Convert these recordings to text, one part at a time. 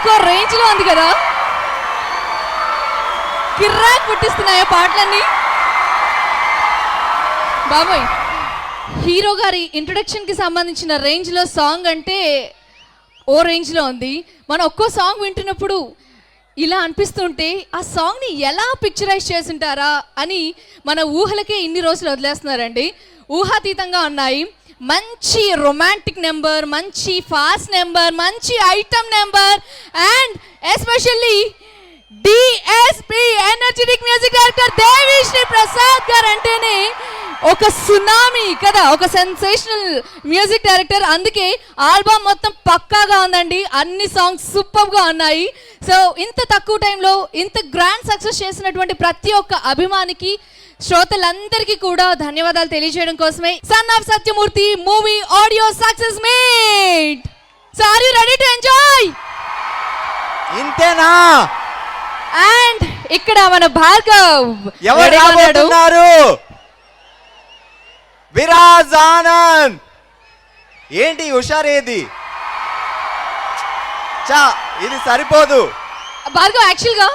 ఒక్కో రేంజ్ లో ఉంది కదా, కిర్రాక్ పుట్టిస్తున్నాయా పాటలన్నీ. బాబోయ్, హీరో గారి ఇంట్రొడక్షన్ కి సంబంధించిన రేంజ్ లో సాంగ్ అంటే ఓ రేంజ్ లో ఉంది. మనం ఒక్కో సాంగ్ వింటున్నప్పుడు ఇలా అనిపిస్తుంటే ఆ సాంగ్ని ఎలా పిక్చరైజ్ చేసింటారా అని మన ఊహలకే ఇన్ని రోజులు వదిలేస్తున్నారండి. ఊహాతీతంగా ఉన్నాయి. మంచి రొమాంటిక్ నెంబర్, మంచి ఫాస్ట్ నెంబర్, మంచి item number and especially DSP energetic music director Devi Sri Prasad గారు అంటేనే ఒక సునామీ కదా, ఒక సెన్సేషనల్ మ్యూజిక్ డైరెక్టర్. అందుకే ఆల్బమ్ మొత్తం పక్కాగా ఉందండి, అన్ని సాంగ్స్ సూపర్గా ఉన్నాయి. సో ఇంత తక్కువ టైంలో ఇంత గ్రాండ్ సక్సెస్ చేసినటువంటి ప్రతి ఒక్క అభిమానికి, శ్రోతలందరికీ కూడా ధన్యవాదాలు తెలియజేయడం కోసమే son of Satyamurthy movie audio success meet. So are you ready to enjoy? ఇంతేనా? అండ్ ఇక్కడ మన భార్గవ్ ఎవరు రాబోతున్నారు? విరాజ్ ఆనంద్. ఏంటి హుషారేది? ఇది సరిపోదు భార్గవ్. యాక్చువల్గా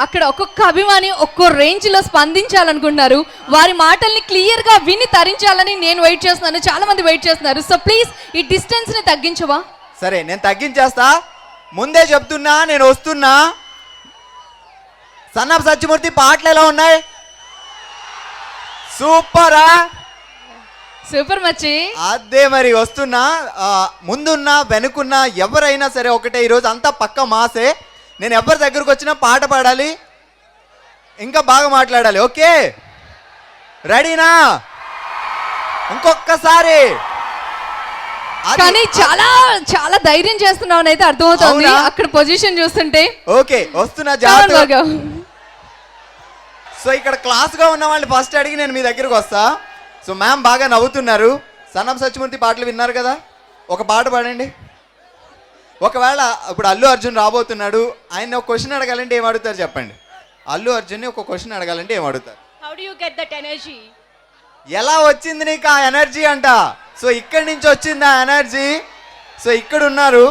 అక్కడ ఒక్కొక్క అభిమాని ఒక్కో రేంజ్లో స్పందించాలనుకుంటున్నారు. వారి మాటల్ని క్లియర్గా విని తరించాలని నేను వెయిట్ చేస్తున్నాను, చాలా మంది వెయిట్ చేస్తున్నారు. సో ప్లీజ్ ఈ డిస్టెన్స్ని తగ్గించవా? సరే, నేను తగ్గించేస్తా. ముందే చెప్తున్నా, నేను వస్తున్నా. సన్ ఆఫ్ సత్యమూర్తి పాటలు ఎలా ఉన్నాయి? సూపరా? సూపర్ మచ్చి. అదే మరి వస్తున్నా. ముందున్నా వెనుకున్నా ఎవరైనా సరే ఒకటే, ఈరోజు అంతా పక్క మాసే. నేను ఎవరి దగ్గరకు వచ్చినా పాట పాడాలి, ఇంకా బాగా మాట్లాడాలి. ఓకే, రెడీనా? ఇంకొక్కసారి. కానీ చాలా చాలా ధైర్యం చేస్తున్నావు అయితే అర్థమవుతుంది అక్కడ పొజిషన్ చూస్తుంటే. ఓకే, వస్తున్నా, జాగ్రత్త. సో ఇక్కడ క్లాస్గా ఉన్న వాళ్ళు ఫస్ట్ అడిగి నేను మీ దగ్గరకు వస్తా. సో మ్యామ్ బాగా నవ్వుతున్నారు. సన్ ఆఫ్ సత్యమూర్తి పాటలు విన్నారు కదా, ఒక పాట పాడండి. ఒకవేళ ఇప్పుడు అల్లు అర్జున్ రాబోతున్నాడు, ఆయన ఒక క్వశ్చన్ అడగాలంటే ఏం అడుగుతారు చెప్పండి? అల్లు అర్జున్ని ఒక క్వశ్చన్ అడగాలంటే ఏం అడుగుతారు? How do you get that energy? ఎలా వచ్చింది నీకు ఆ ఎనర్జీ అంట. సో ఇక్కడి నుంచి వచ్చింది ఆ ఎనర్జీ. సో ఇక్కడ ఉన్నారు.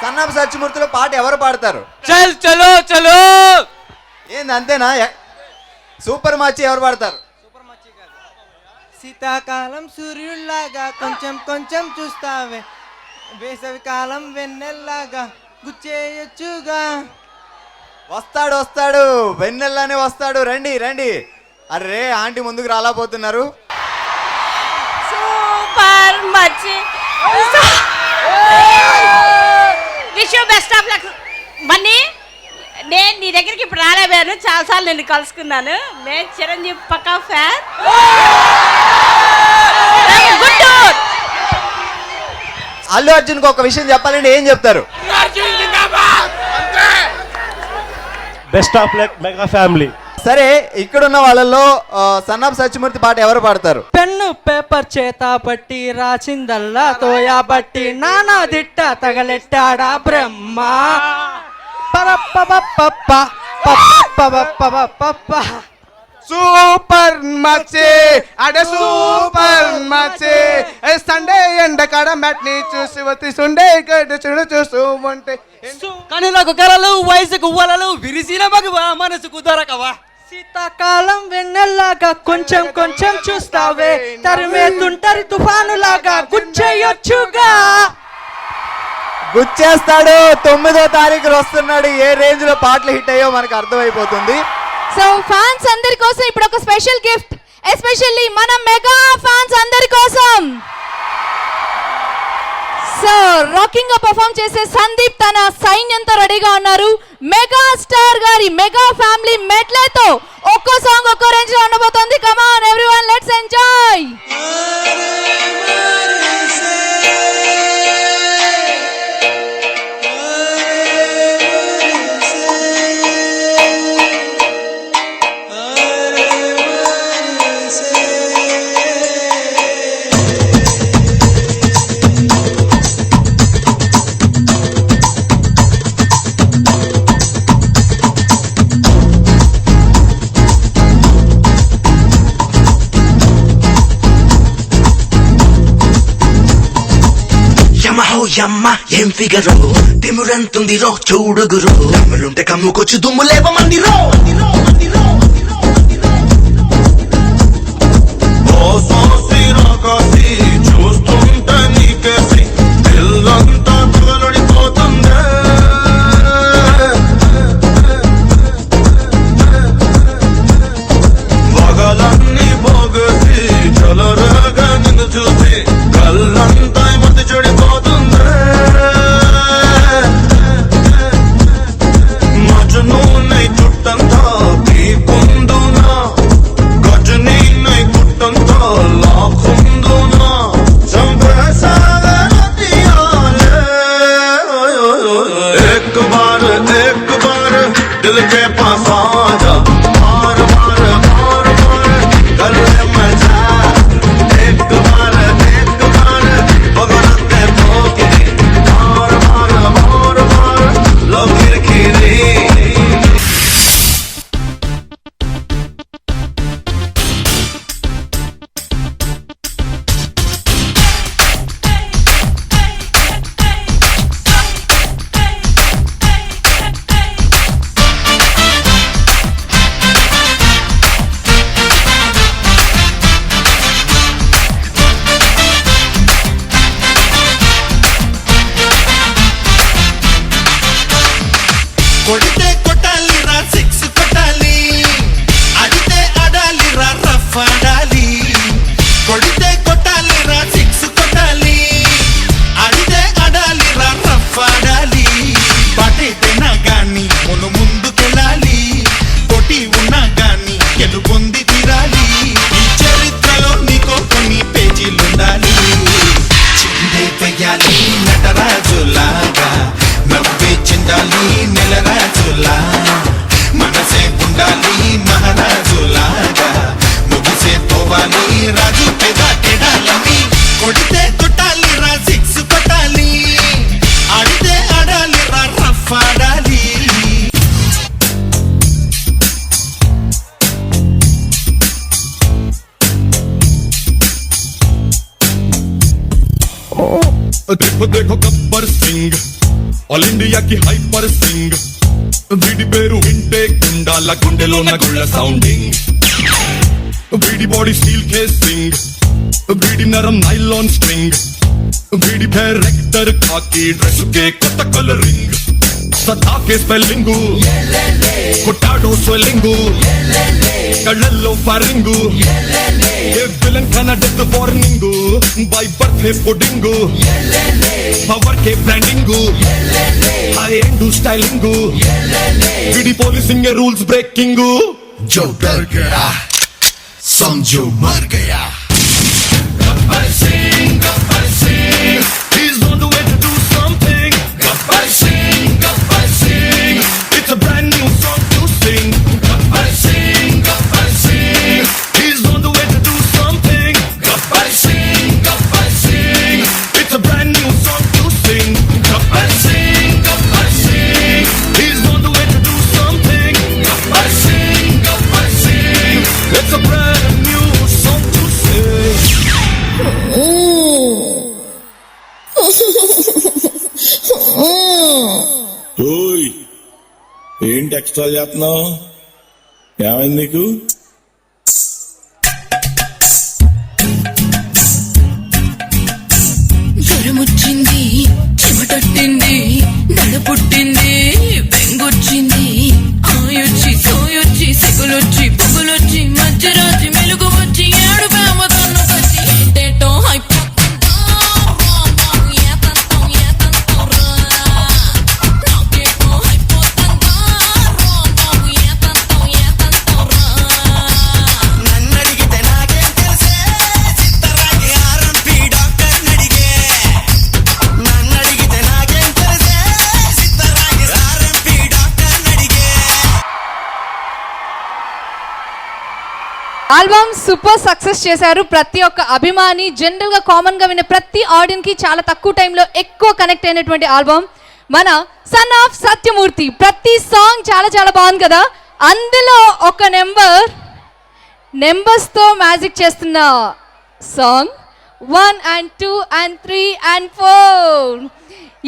సన్ ఆఫ్ సత్యమూర్తిలో పాట ఎవరు పాడతారు? చల్ చలో చలో. ఏంది అంతేనా? సూపర్ మచ్చి ఎవరు పాడతారు? శీతాకాలం సూర్యుల్లాగా కొంచెం కొంచెం చూస్తావే, వేసవి కాలం వెన్నెల్లాగా గుచ్చేయచ్చుగా. వస్తాడు వస్తాడు, వెన్నెల్లానే వస్తాడు. రండి రండి. అరే ఆంటీ ముందుకు రాలేకపోతున్నారు. సూపర్ మచ్చి. Wish you best of luck. Manni, నేను నీ దగ్గరికి ఇప్పుడు రాలేపోయాను, చాలాసార్లు నేను కలుసుకున్నాను. నేను చిరంజీవి పక్కా ఫ్యాన్. అల్లు అర్జున్కి ఒక విషయం చెప్పాలంటే ఏం చెప్తారు? Best of luck mega family. సరే, ఇక్కడున్న వాళ్ళల్లో సన్ ఆఫ్ సత్యమూర్తి పాట ఎవరు పాడతారు? పెన్ను పేపర్ చేత పట్టి రాసిందల్లా తోయా బట్టి నానా దిట్ట తగలెట్టాడా బ్రహ్మ. సూపర్ మచ్చే అడే సూపర్ మచ్చే. సండే ఎండ కాడ మ్యాట్ని చూసి వచ్చి సుండే చూడు చూస్తూ ఉంటే కనులకు కలలు వయసుకు వలలు విరిసిన మగువా మనసుకు దొరకవా. శీతాకాలం వెన్నెల్లాగా కొంచెం కొంచెం చూస్తావే, తరిమేతుంటరి తుఫానులాగా గుచ్చేయొచ్చుగా. గుచ్చేస్తాడు. 9వ తారీఖు వస్తున్నాడు. ఏ రేంజ్ లో పాటలు హిట్ అయ్యో మనకు అర్థమైపోతుంది. సో ఫ్యాన్స్ అందరి కోసం ఇప్పుడు ఒక స్పెషల్ గిఫ్ట్, ఎస్పెషల్లీ మన మెగా ఫ్యాన్స్ అందరి కోసం. సో రాకింగ్ గా పర్ఫామ్ చేసే సందీప్ తన సైన్యంతో రెడీగా ఉన్నారు. మెగా స్టార్ గారి మెగా ఫ్యామిలీ మెడ్లేతో ఒక్కో సాంగ్ ఒక్కో రేంజ్ లో ఉండబోతోంది. Come on everyone, let's enjoy. యమ్మ ఏం ఫిగరో తిమురంతుంది రో చూడుగురు దమ్ములుంటే కమ్ముకొచ్చు దుమ్ము లేవమంది రో చూస్తుంటే నీకేసి ఇల్లంతా తగలడిపోతుందే పగలన్నీ పోగేసి చలరగా నిన్ను చూసి కళ్ళంతా మతి చెడిపోతుందే మజను నై చుట్టంతా తీపుందునా గజనీ నై గుట్టంతా లాకుందునా చంపేసాలే एक बार दिल के पास आजा बार बार कर ले मजा एक बार बगलते भोगे बार लो खिरखिरी కొడితే కొట్టాలిరా సిక్స్ కొట్టాలి అడితే ఆడాలిరా రఫ్ ఆడాలి కొడితే కొట్టాలిరా సిక్స్ కొట్టాలి అడితే ఆడాలిరా రఫ్ ఆడాలి పడితేనా గాని మును ముందుకెళ్ళాలి కొట్టి ఉన్నా గాని గెలుపొంది తీరాలి ఈ చరిత్రలో నీకో కొన్ని పేజీలుండాలి చిందే వెయ్యాలి నటరాజులాగా నవ్వే చిందాలి నెలరాజులా మనసే ఉండాలి మహారాజులాగా ముగిసే పోవాలి రాజు పెద తెడాలని కొడితే కొట్టాలి రా సిక్స్ కొట్టాలి ఆడితే ఆడాలి రా రఫ్ ఆడాలి देखो देखो गब्बर सिंह ఆల్ ఇండియాకి హైపర్ సింగ్ వీడి పేరు వింటే కుండాల గుండెలో గుళ్ళ సౌండింగ్ వీడి బాడీ స్టీల్ కేసింగ్ వీడి నరం నైలాన్ స్ట్రింగ్ వీడి డైరెక్టర్ కాకి డ్రెస్ కే కొత్త కలరింగ్ సతాకే స్పెల్లింగు కొట్టాడో స్వెల్లింగు కళ్ళల్లో ఫరింగు విలన్ కన death warning by birth pudding power కే బ్రాండింగు హై ఎండ్ స్టైలింగు వీడి పోలీసింగ్ రూల్స్ బ్రేకింగు जो डर गया समझो मर गया Gabbar Singh he's on the way to do something Gabbar Singh it's a brand new song to sing Gabbar Singh he's on the way to do something Gabbar Singh it's a brand new song to sing Gabbar Singh he's on the way to do something Gabbar Singh it's a brand new song to sing ఓయ్ ఏంటి extra చేస్తున్నావు ఏమైంది నీకు జ్వరమొచ్చింది చెమటొట్టింది నడ పుట్టింది బెంగొచ్చింది ఆయొచ్చి సోయొచ్చి సెగులొచ్చి పొగులొచ్చి మధ్యరాత్రి మెలుగు వచ్చి ఏడు ప్రేమ కన్నుకొచ్చి ఏంటేటో ఆల్బమ్ సూపర్ సక్సెస్ చేశారు. ప్రతి ఒక్క అభిమాని జనరల్ గా కామన్ గా వినే ప్రతి ఆడియన్స్ కి చాలా తక్కువ టైంలో ఎక్కువ కనెక్ట్ అయినటువంటి ఆల్బమ్ మన సన్ ఆఫ్ సత్యమూర్తి. ప్రతి సాంగ్ చాలా చాలా బాగుంది కదా. అందులో ఒక నెంబర్స్ తో మ్యాజిక్ చేస్తున్న సాంగ్ 1 and 2 and 3 and 4.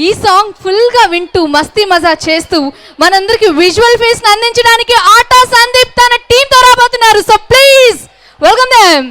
ఈ సాంగ్ ఫుల్గా వింటూ మస్తీ మజా చేస్తూ మనందరికి విజువల్ ఫేస్ అందించడానికి ఆటా సందీప్ తన టీంతో రాబోతున్నారు. So please welcome them.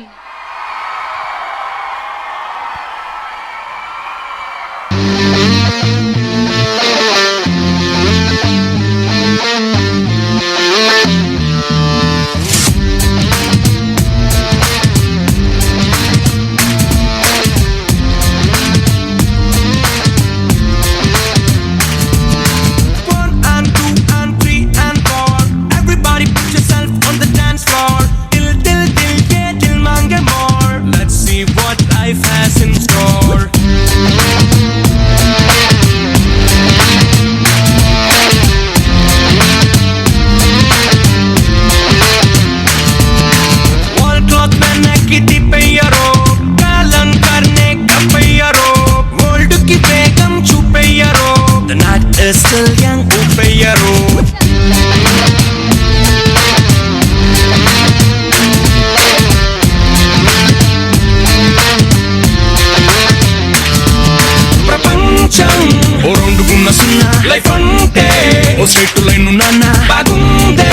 Straight line నాన్న బాగుందే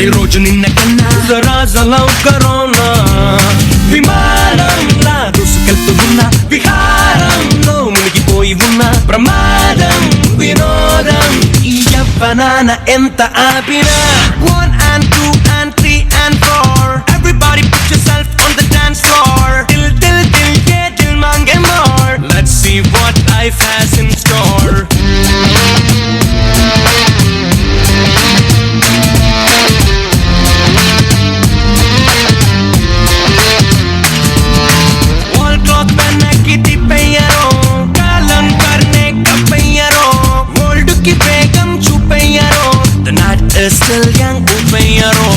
ఈ రోజు నిన్న కన్నా రాజలవ్ కరోనా విమానంలా దూసుకెళ్తూ ఉన్న విహారంలో మునిగిపోయి ఉన్న ప్రమాదం వినోదం ఈ యవ్వనాన ఎంత ఆపినా 1 and 2 and 3 and 4 everybody put yourself on the dance floor till yeah till mange more let's see what life has in store. Still young, upayaro.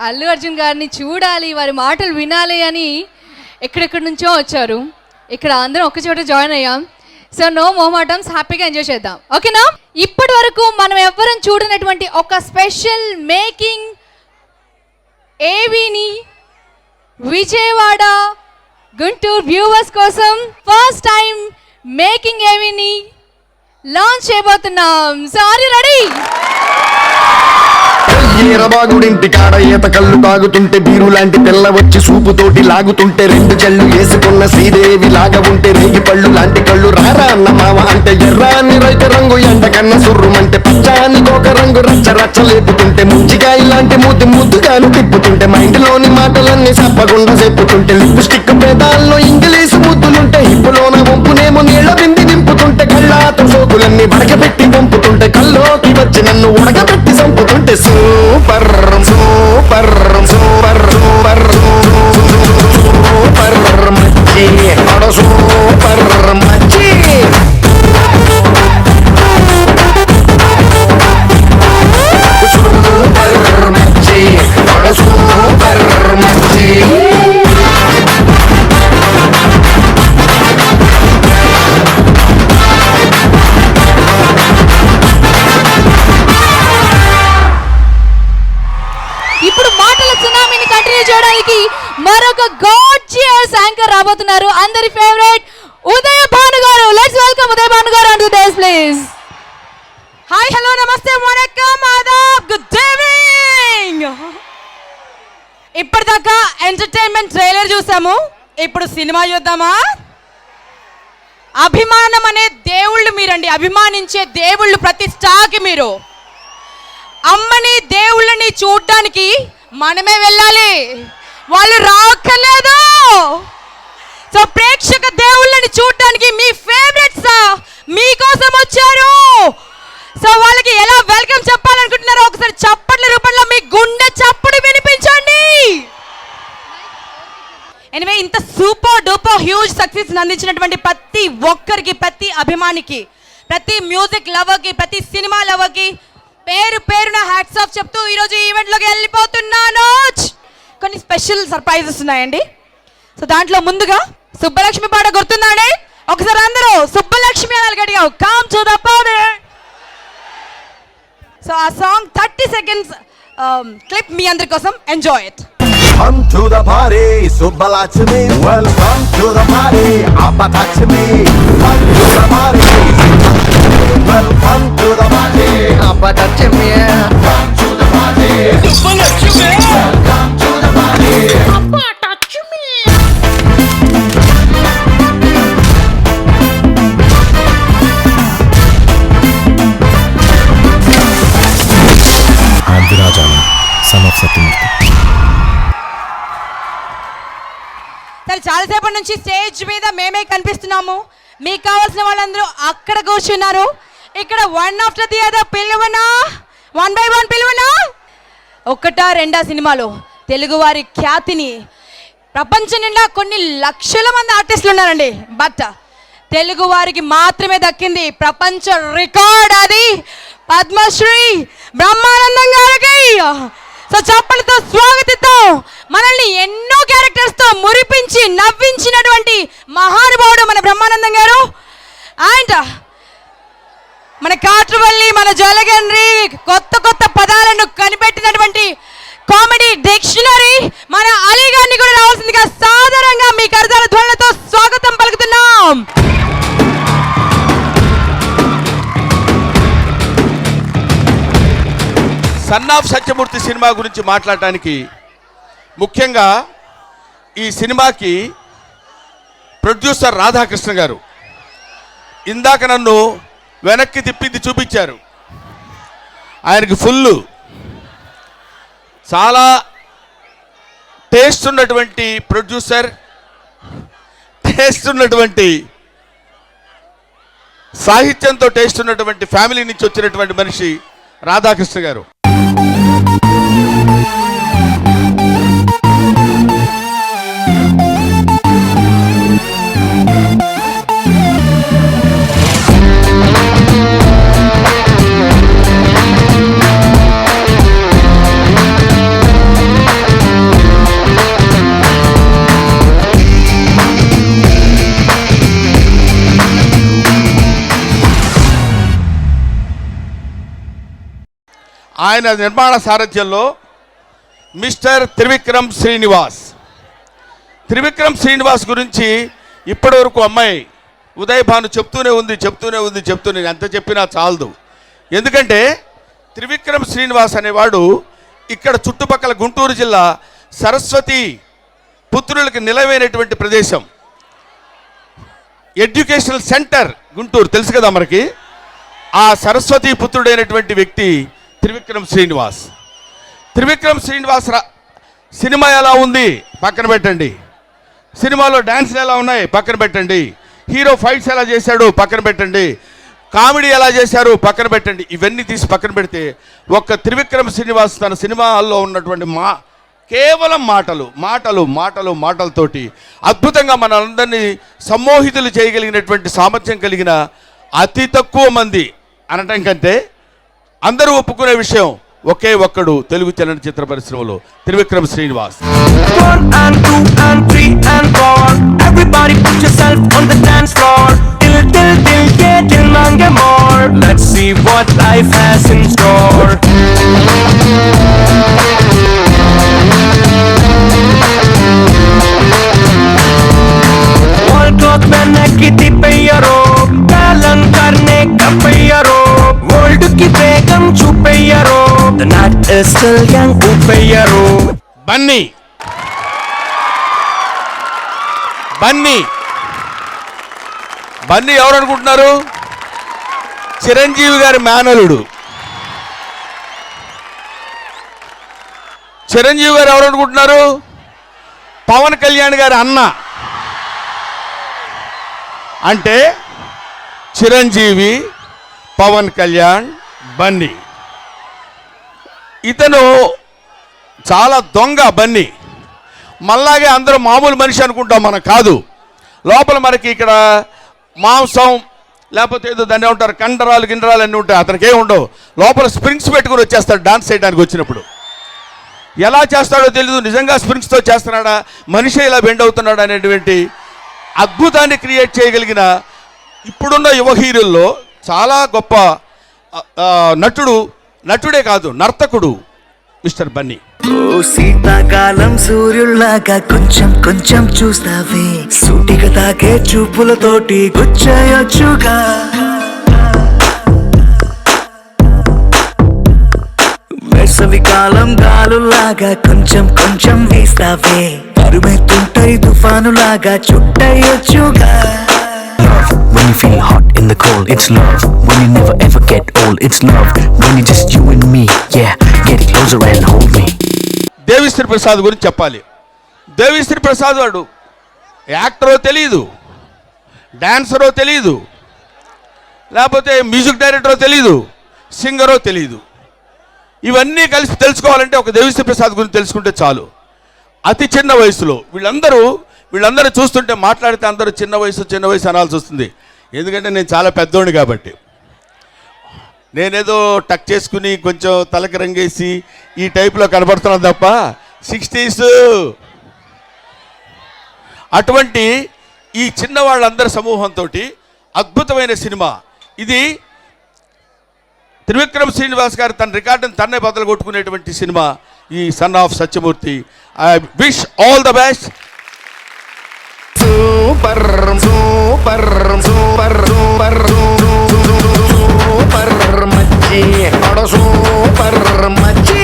Allu Arjun గారిని చూడాలి, వారి మాటలు వినాలి అని ఎక్కడెక్కడి నుంచో వచ్చారు. ఇక్కడ అందరం ఒక చోట జాయిన్ అయ్యాం. సో నో మొహమాటమ్స్, హ్యాపీగా ఎంజాయ్ చేద్దాం. ఓకేనా? ఇప్పటి వరకు మనం ఎవ్వరం చూడనటువంటి ఒక స్పెషల్ మేకింగ్ ఏవీని విజయవాడ గుంటూరు వ్యూవర్స్ కోసం ఫస్ట్ టైం మేకింగ్ ఏవీని లాంచ్ చేయబోతున్నాం. So are you ready? ఈరబాగుడింటి కాడ ఈత కళ్ళు తాగుతుంటే బీరు లాంటి పిల్ల వచ్చి సూపుతోటి లాగుతుంటే రెండు జల్లు వేసుకున్న శ్రీదేవి లాగా ఉంటే రేగి పళ్ళు లాంటి కళ్ళు రారా అన్న మావ అంటే ఎర్రాని రైత రంగు ఎండ కన్న సుర్రుమంటే పచ్చాని గోక రంగు రచ్చ రచ్చ లేపుతుంటే ముంచికాయ లాంటి మూతి ముద్దుగాను తిప్పుతుంటే మైండ్లోని మాటలన్నీ చెప్పకుండా చెప్పుతుంటే లిప్స్టిక్ పేదాల్లో ఇంగ్లీషు ముద్దులుంటే హిప్పులోన వంపునేమో నీళ్ళ బింది నింపుతుంటే కళ్ళాతో సోకులన్నీ వడకబెట్టి పంపుతుంటే కల్లోకి వచ్చి నన్ను ఉడకబెట్టి చంపుతుంటే super super super super super మచ్చి అడ సూపర్ మచ్చి సూపర్ మచ్చి అడ సూపర్ మచ్చి. ఇప్పుడు మాటల సునామీని కంటిన్యూ చేయడానికి మరొక గార్జియస్ యాంకర్ రాబోతున్నారు. అందరి ఫేవరెట్ ఉదయ భాను గారు. లెట్స్ వెల్కమ్ ఉదయ భాను గారు on to this please. Hi, hello, నమస్తే, వణక్కం, ఆదాబ్, గుడ్ ఈవినింగ్. ఇప్పటిదాకా ఎంటర్టైన్మెంట్ ట్రైలర్ చూసాము, ఇప్పుడు సినిమా చూద్దామా? అభిమానం అనే దేవుళ్ళు మీరండి, అభిమానించే దేవుళ్ళు ప్రతి స్టార్కి మీరు. అమ్మని దేవుళ్ళని చూడ్డానికి మనమే వెళ్ళాలి, వాళ్ళు రాక్కర్లేదు. సో ప్రేక్షక దేవుళ్ళని చూడడానికి మీ ఫేవరెట్స్ మీకోసం వచ్చారు. సో వాళ్ళకి ఎలా వెల్కమ్ చెప్పాలనుకుంటున్నారో ఒకసారి చప్పట్ల రూపంలో మీ గుండె చప్పుడు వినిపించండి. ఎనివే, ఇంత సూపర్ డూపర్ హ్యూజ్ సక్సెస్ అందించినటువంటి ప్రతి ఒక్కరికి, ప్రతి అభిమానికి, ప్రతి మ్యూజిక్ లవర్కి, ప్రతి సినిమా లవర్కి పేరు పేరున హ్యాట్స్ ఆఫ్ చెప్తూ ఈరోజు ఈవెంట్లోకి వెళ్ళిపోతున్నాను. కొన్ని స్పెషల్ సర్ప్రైజెస్ ఉన్నాయండి. సో దాంట్లో ముందుగా సుబ్బలక్ష్మి పాట గుర్తుందండి? ఒకసారి అందరూ సుబ్బలక్ష్మి అనాలి గట్టిగా. కమ్ టు సెకండ్స్ క్లిప్ మీ అందరి కోసం enjoy it. Come to the party, Subbalakshmi. Welcome to the party, Appalakshmi. Come to the party, welcome to the party, Appalakshmi. Come to the party, Subbalakshmi. Welcome to the party, Appalakshmi. Andhirajalam, son of Satyamurthy. సరే, చాలాసేపటి నుంచి stage మీద మేమే కనిపిస్తున్నాము. మీకు కావాల్సిన వాళ్ళందరూ అక్కడ కూర్చున్నారు. ఇక్కడ వన్ ఆఫ్టర్ ది అదర్ పిలువనా, 1 by 1 పిలువనా. ఒకటా రెండా సినిమాలో తెలుగువారి ఖ్యాతిని ప్రపంచం నిండా కొన్ని లక్షల మంది ఆర్టిస్టులు ఉన్నారండి. బట్ తెలుగు వారికి మాత్రమే దక్కింది ప్రపంచ రికార్డ్, అది పద్మశ్రీ బ్రహ్మానందం గారికి. సో చప్పలతో స్వాగతిద్దాం. మనల్ని ఎన్నో క్యారెక్టర్స్తో మురిపించి నవ్వించినటువంటి మహానుభావుడు మన బ్రహ్మానందం గారు. అండ్ మన కాట్రవల్లి, మన జలగండ్రి కొత్త కొత్త పదాలను కనిపెట్టినటువంటి కామెడీ డిక్షనరీ మన అలీ గారిని కూడా రావాల్సిందిగా సాధారణంగా మీ కరతాళ ధ్వనులతో స్వాగతం పలుకుతున్నాం. సన్ ఆఫ్ సత్యమూర్తి సినిమా గురించి మాట్లాడటానికి, ముఖ్యంగా ఈ సినిమాకి ప్రొడ్యూసర్ రాధాకృష్ణ గారు ఇందాక నన్ను వెనక్కి తిప్పింది చూపించారు. ఆయనకి ఫుల్ చాలా టేస్ట్ ఉన్నటువంటి ప్రొడ్యూసర్, టేస్ట్ ఉన్నటువంటి సాహిత్యంతో టేస్ట్ ఉన్నటువంటి ఫ్యామిలీ నుంచి వచ్చినటువంటి మనిషి రాధాకృష్ణ గారు. ఆయన నిర్మాణ సారథ్యంలో మిస్టర్ త్రివిక్రమ్ శ్రీనివాస్ గురించి ఇప్పటివరకు అమ్మాయి ఉదయభాను చెప్తూనే ఉంది. ఎంత చెప్పినా చాలదు. ఎందుకంటే త్రివిక్రమ్ శ్రీనివాస్ అనేవాడు ఇక్కడ చుట్టుపక్కల గుంటూరు జిల్లా సరస్వతి పుత్రులకు నిలవైనటువంటి ప్రదేశం, ఎడ్యుకేషనల్ సెంటర్ గుంటూరు తెలుసు కదా మనకి. ఆ సరస్వతి పుత్రుడైనటువంటి వ్యక్తి త్రివిక్రమ్ శ్రీనివాస్ సినిమా ఎలా ఉంది పక్కన పెట్టండి, సినిమాలో డ్యాన్స్లు ఎలా ఉన్నాయి పక్కన పెట్టండి, హీరో ఫైట్స్ ఎలా చేశాడు పక్కన పెట్టండి, కామెడీ ఎలా చేశారు పక్కన పెట్టండి. ఇవన్నీ తీసి పక్కన పెడితే ఒక్క త్రివిక్రమ్ శ్రీనివాస్ తన సినిమాల్లో ఉన్నటువంటి కేవలం మాటలతోటి అద్భుతంగా మనందరినీ సమ్మోహితులు చేయగలిగినటువంటి సామర్థ్యం కలిగిన అతి తక్కువ మంది అనటం కంటే అందరూ ఒప్పుకునే విషయం ఒకే ఒక్కడు తెలుగు చలనచిత్ర పరిశ్రమలో Trivikram Srinivas. 1 and 2 and 3 and 4 everybody put yourself on the dance floor till mange more. Let's see what life has in store. Wall clock pehne ki tipeyaro talan karne ka peyaro world ki begam chupeyaro the night is still young upeyaro. Bunny ఎవరు అనుకుంటున్నారు? చిరంజీవి గారి మేనలుడు. చిరంజీవి గారు ఎవరు అనుకుంటున్నారు? పవన్ కళ్యాణ్ గారి అన్న. అంటే చిరంజీవి, పవన్ కళ్యాణ్, బన్నీ. ఇతను చాలా దొంగ బన్నీ. మళ్ళాగే అందరూ మామూలు మనిషి అనుకుంటాం, మనం కాదు. లోపల మనకి ఇక్కడ మాంసం లేకపోతే ఏదో దాన్ని ఉంటారు కండరాలు గిండరాలు అన్నీ ఉంటాయి, అతనికి ఏమి ఉండవు. లోపల స్ప్రింగ్స్ పెట్టుకుని వచ్చేస్తాడు డాన్స్ చేయడానికి వచ్చినప్పుడు. ఎలా చేస్తాడో తెలీదు, నిజంగా స్ప్రింగ్స్తో చేస్తున్నాడా, మనిషి ఇలా బెండ్ అవుతున్నాడా అనేటువంటి అద్భుతాన్ని క్రియేట్ చేయగలిగిన ఇప్పుడున్న యువ హీరోల్లో చాలా గొప్ప నటుడు నటుడే కాదు, నర్తకుడు మిస్టర్ బన్నీ. ఓ శీతాకాలం సూర్యుల్లాగా కొంచెం కొంచెం చూస్తావే, సూటిగా తాకే చూపులతోటి గుచ్చేయొచ్చుగా. వేసవి కాలం గాలులాగా కొంచెం కొంచెం వీస్తావే, తరుమెత్తుంటాయి తుఫానులాగా చుట్టయొచ్చుగా. When you feel hot in the cold, it's love. When you never ever get old, it's love. When you just you and me, yeah, get closer and hold me. Devi Sri Prasad గురించి చెప్పాలి. దేవిశ్రీ ప్రసాద్ వాడు యాక్టరో తెలియదు, డాన్సరో తెలియదు, లేకపోతే మ్యూజిక్ డైరెక్టరో తెలియదు, సింగరో తెలియదు. ఇవన్నీ కలిసి తెలుసుకోవాలంటే ఒక దేవిశ్రీ ప్రసాద్ గురించి తెలుసుకుంటే చాలు. అతి చిన్న వయసులో వీళ్ళందరూ చూస్తుంటే మాట్లాడితే అందరూ చిన్న వయసు అనాల్సి వస్తుంది. ఎందుకంటే నేను చాలా పెద్దోడిని కాబట్టి. నేనేదో టక్ చేసుకుని కొంచెం తలకి రంగేసి ఈ టైప్లో కనబడుతున్నాను తప్ప 60s అటువంటి ఈ చిన్న వాళ్ళందరి సమూహంతో అద్భుతమైన సినిమా ఇది. త్రివిక్రమ్ శ్రీనివాస్ గారు తన రికార్డును తన్నే బదులు కొట్టుకునేటువంటి సినిమా ఈ son of Satyamurthy. I wish all the best. Super super super super super మచ్చి అడ సూపర్ మచ్చి.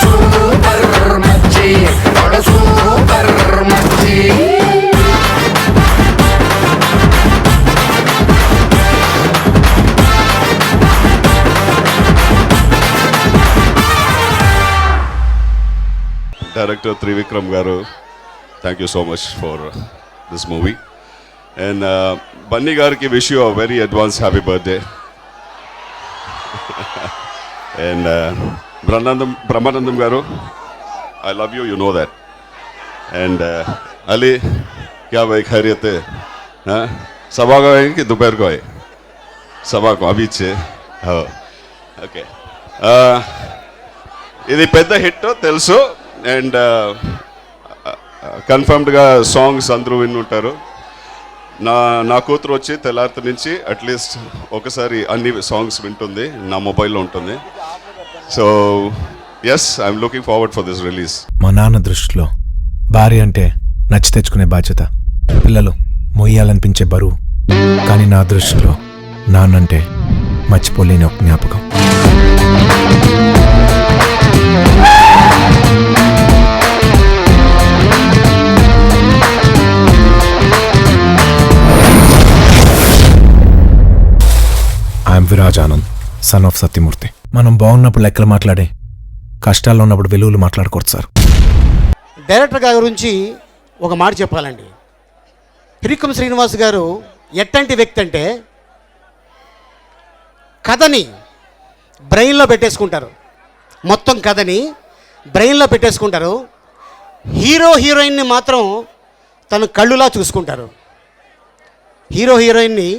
సూపర్ మచ్చి అడ సూపర్ మచ్చి. Director Trivikram Garu, thank you so much for this movie. And Bunny Garki, wish you a very advanced happy birthday. And Brahmanandam Garu, I love you, you know that. And Ali, kya bhai khairiyat hai? Sabha ko hai ki dopahr ko hai? Sabha ko abhi che. Oh, okay. ఇది పెద్ద hit తెలుసు. And కన్ఫర్మ్డ్గా songs అందరూ వినుంటారు. నా కూతురు వచ్చి తెల్లారి నుంచి అట్లీస్ట్ ఒకసారి అన్ని సాంగ్స్ వింటుంది, నా మొబైల్లో ఉంటుంది. So yes, I'm looking forward for this release. మా నాన్న దృష్టిలో భార్య అంటే నచ్చి తెచ్చుకునే బాధ్యత, పిల్లలు మొయ్యాలనిపించే బరువు. కానీ నా దృష్టిలో నాన్నంటే మర్చిపోలేని ఒక జ్ఞాపకం. I'm Viraj Anand, son of Satyamurthy. మనం బాగున్నప్పుడు లెక్కలు మాట్లాడే, కష్టాల్లో ఉన్నప్పుడు వెలుగులు మాట్లాడకూడదు సార్. డైరెక్టర్ గారి గురించి ఒక మాట చెప్పాలండి. త్రివిక్రమ్ శ్రీనివాస్ గారు ఎట్టంటి వ్యక్తి అంటే కథని బ్రెయిన్లో పెట్టేసుకుంటారు, మొత్తం కథని బ్రెయిన్లో పెట్టేసుకుంటారు. హీరో హీరోయిన్ని మాత్రం తన కళ్ళులా చూసుకుంటారు. హీరో హీరోయిన్ని